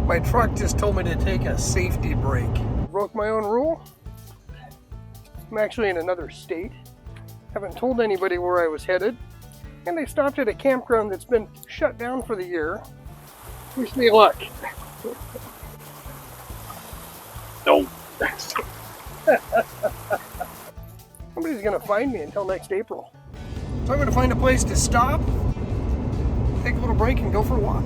My truck just told me to take a safety break. Broke my own rule. I'm actually in another state. Haven't told anybody where I was headed. And I stopped at a campground that's been shut down for the year. Wish me luck. No. Nobody's gonna find me until next April. So I'm gonna find a place to stop, take a little break, and go for a walk.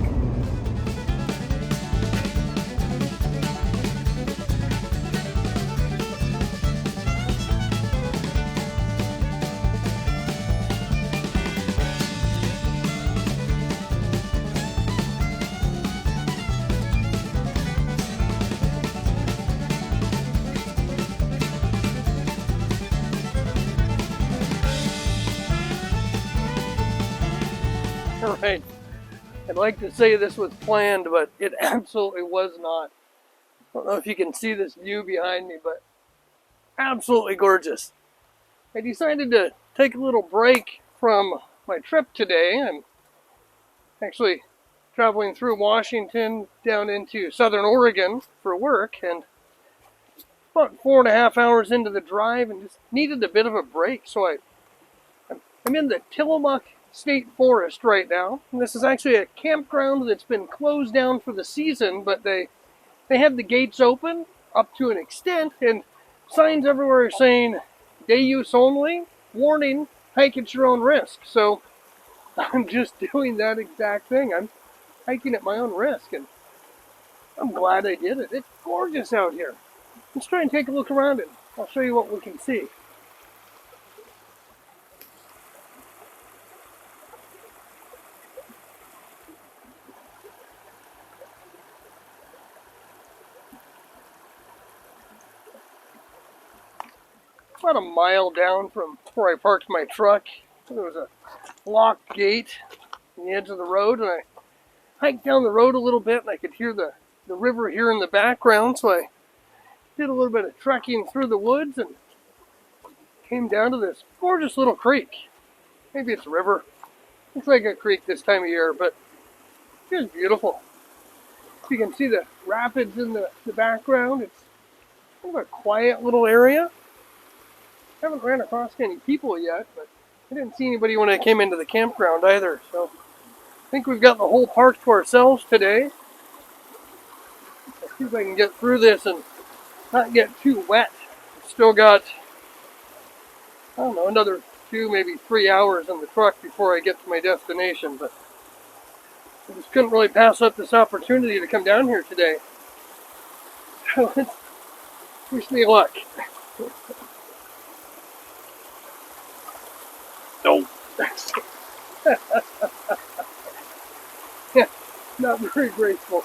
Alright, I'd like to say this was planned, but it absolutely was not. I don't know if you can see this view behind me, but absolutely gorgeous. I decided to take a little break from my trip today. I'm actually traveling through Washington down into southern Oregon for work, and about 4.5 hours into the drive and just needed a bit of a break. So I'm in the Tillamook State Forest right now. And this is actually a campground that's been closed down for the season, but they have the gates open up to an extent, and signs everywhere saying day use only, warning, hike at your own risk. So I'm just doing that exact thing. I'm hiking at my own risk, and I'm glad I did it. It's gorgeous out here. Let's try and take a look around it. I'll show you what we can see. About a mile down from where I parked my truck, there was a locked gate on the edge of the road, and I hiked down the road a little bit, and I could hear the river here in the background, so I did a little bit of trekking through the woods and came down to this gorgeous little creek. Maybe it's a river. Looks like a creek this time of year, but it's beautiful. You can see the rapids in the background. It's kind of a quiet little area. Haven't ran across any people yet, but I didn't see anybody when I came into the campground either, so I think we've got the whole park to ourselves today. Let's see if I can get through this and not get too wet. I've still got, I don't know, another 2, maybe 3 hours in the truck before I get to my destination, but I just couldn't really pass up this opportunity to come down here today. So wish me luck. No. Yeah, not very graceful.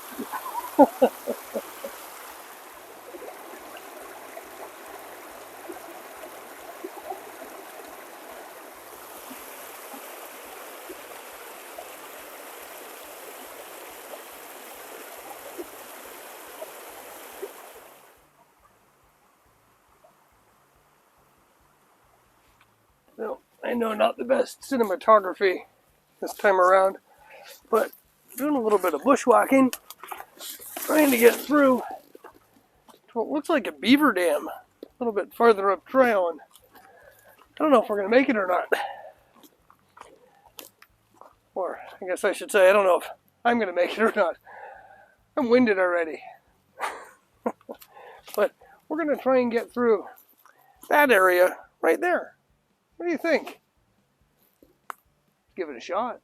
Well, I know not the best cinematography this time around, but doing a little bit of bushwalking, trying to get through to what looks like a beaver dam a little bit farther up trail, and I don't know if we're going to make it or not. Or I guess I should say, I don't know if I'm going to make it or not. I'm winded already. But we're going to try and get through that area right there. What do you think? Give it a shot.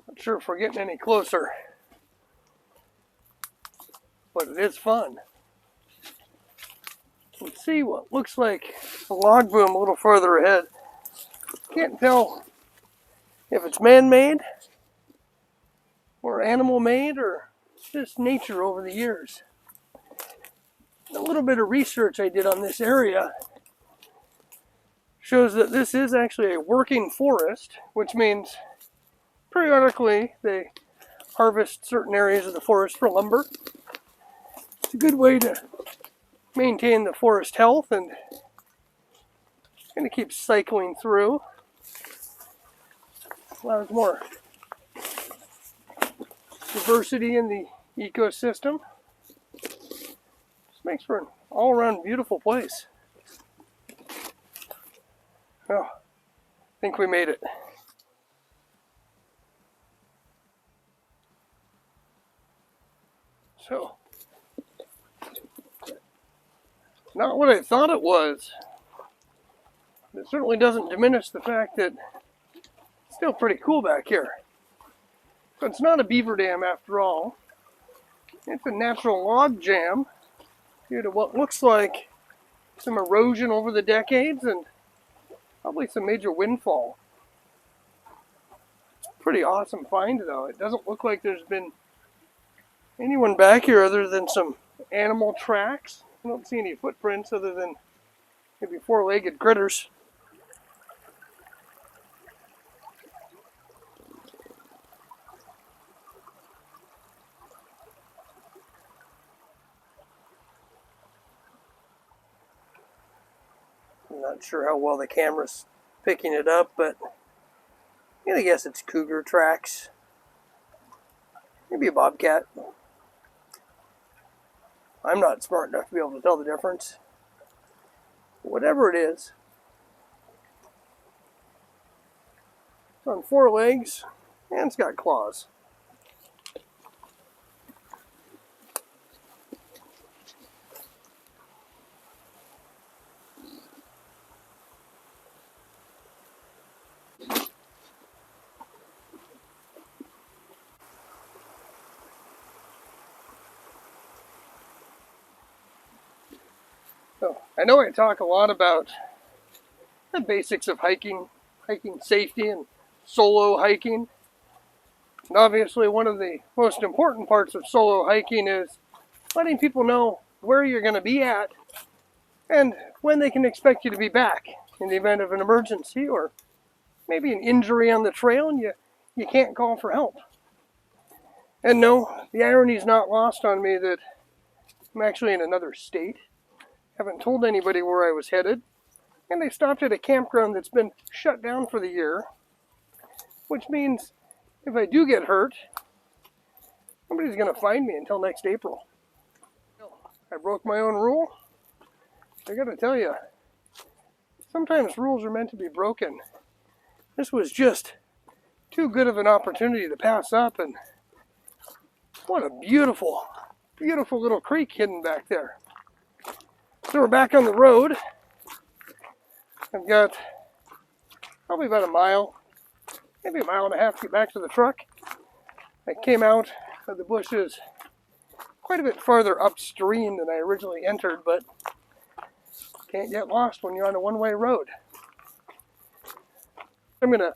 Not sure if we're getting any closer, but it is fun. Let's see what looks like a log boom a little farther ahead. Can't tell if it's man-made or animal-made or just nature over the years. A little bit of research I did on this area shows that this is actually a working forest, which means periodically they harvest certain areas of the forest for lumber. It's a good way to maintain the forest health and kind of keep cycling through. Allows more diversity in the ecosystem. Just makes for an all-around beautiful place. Oh, I think we made it. So, not what I thought it was. It certainly doesn't diminish the fact that it's still pretty cool back here. But it's not a beaver dam after all. It's a natural log jam due to what looks like some erosion over the decades and probably some major windfall. It's a pretty awesome find though. It doesn't look like there's been anyone back here other than some animal tracks. I don't see any footprints other than maybe four-legged critters. I'm not sure how well the camera's picking it up, but I'm gonna guess it's cougar tracks. Maybe a bobcat. I'm not smart enough to be able to tell the difference. Whatever it is. It's on four legs and it's got claws. So, I know I talk a lot about the basics of hiking safety and solo hiking. And obviously one of the most important parts of solo hiking is letting people know where you're going to be at and when they can expect you to be back in the event of an emergency or maybe an injury on the trail and you can't call for help. And no, the irony is not lost on me that I'm actually in another state. Haven't told anybody where I was headed, and I stopped at a campground that's been shut down for the year, which means if I do get hurt, nobody's going to find me until next April. I broke my own rule. I got to tell you, sometimes rules are meant to be broken. This was just too good of an opportunity to pass up, and what a beautiful, beautiful little creek hidden back there. So we're back on the road. I've got probably about a mile, maybe a mile and a half to get back to the truck. I came out of the bushes quite a bit farther upstream than I originally entered, but can't get lost when you're on a one-way road. I'm going to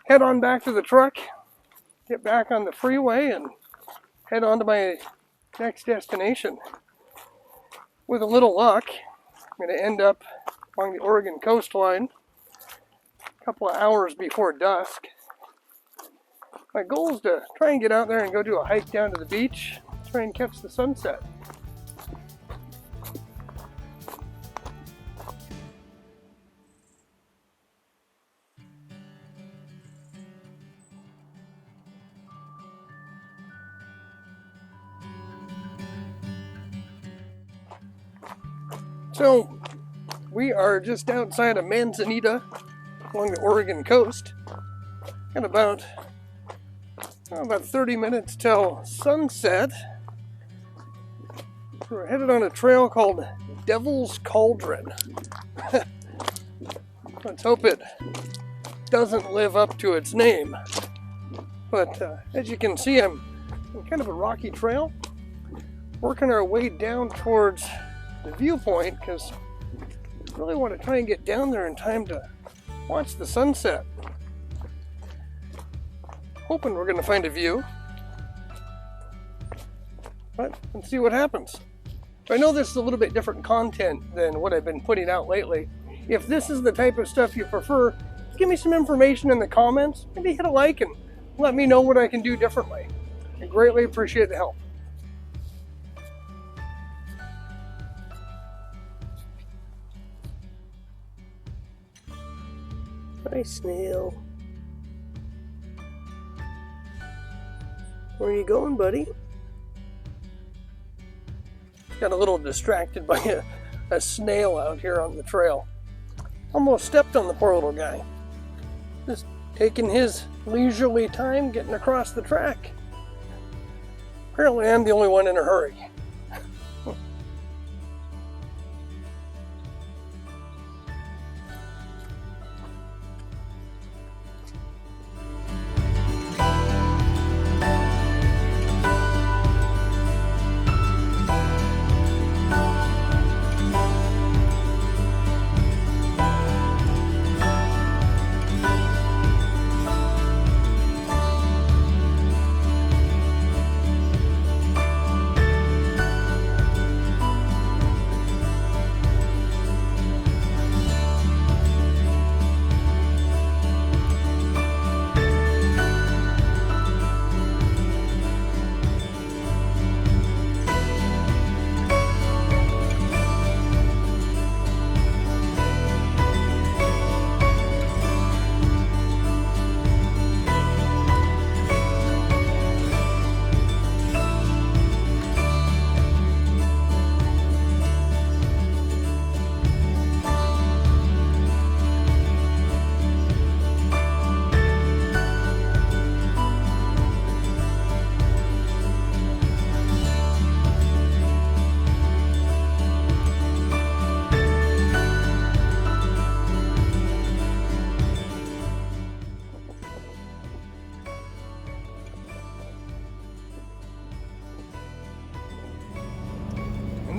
head on back to the truck, get back on the freeway, and head on to my next destination. With a little luck, I'm going to end up along the Oregon coastline a couple of hours before dusk. My goal is to try and get out there and go do a hike down to the beach, try and catch the sunset. So, we are just outside of Manzanita along the Oregon coast. Got about 30 minutes till sunset. We're headed on a trail called Devil's Cauldron. Let's hope it doesn't live up to its name. But as you can see, I'm on kind of a rocky trail, working our way down towards the viewpoint because I really want to try and get down there in time to watch the sunset. Hoping we're going to find a view, but let's see what happens. I know this is a little bit different content than what I've been putting out lately. If this is the type of stuff you prefer, give me some information in the comments. Maybe hit a like and let me know what I can do differently. I greatly appreciate the help. Hi, snail. Where are you going, buddy? Got a little distracted by a snail out here on the trail. Almost stepped on the poor little guy. Just taking his leisurely time getting across the track. Apparently I'm the only one in a hurry.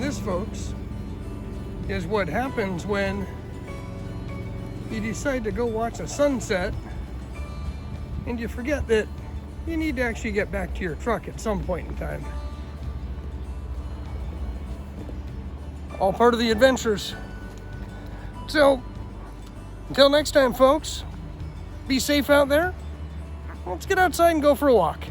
And this, folks, is what happens when you decide to go watch a sunset and you forget that you need to actually get back to your truck at some point in time. All part of the adventures. So, until next time, folks, be safe out there. Let's get outside and go for a walk.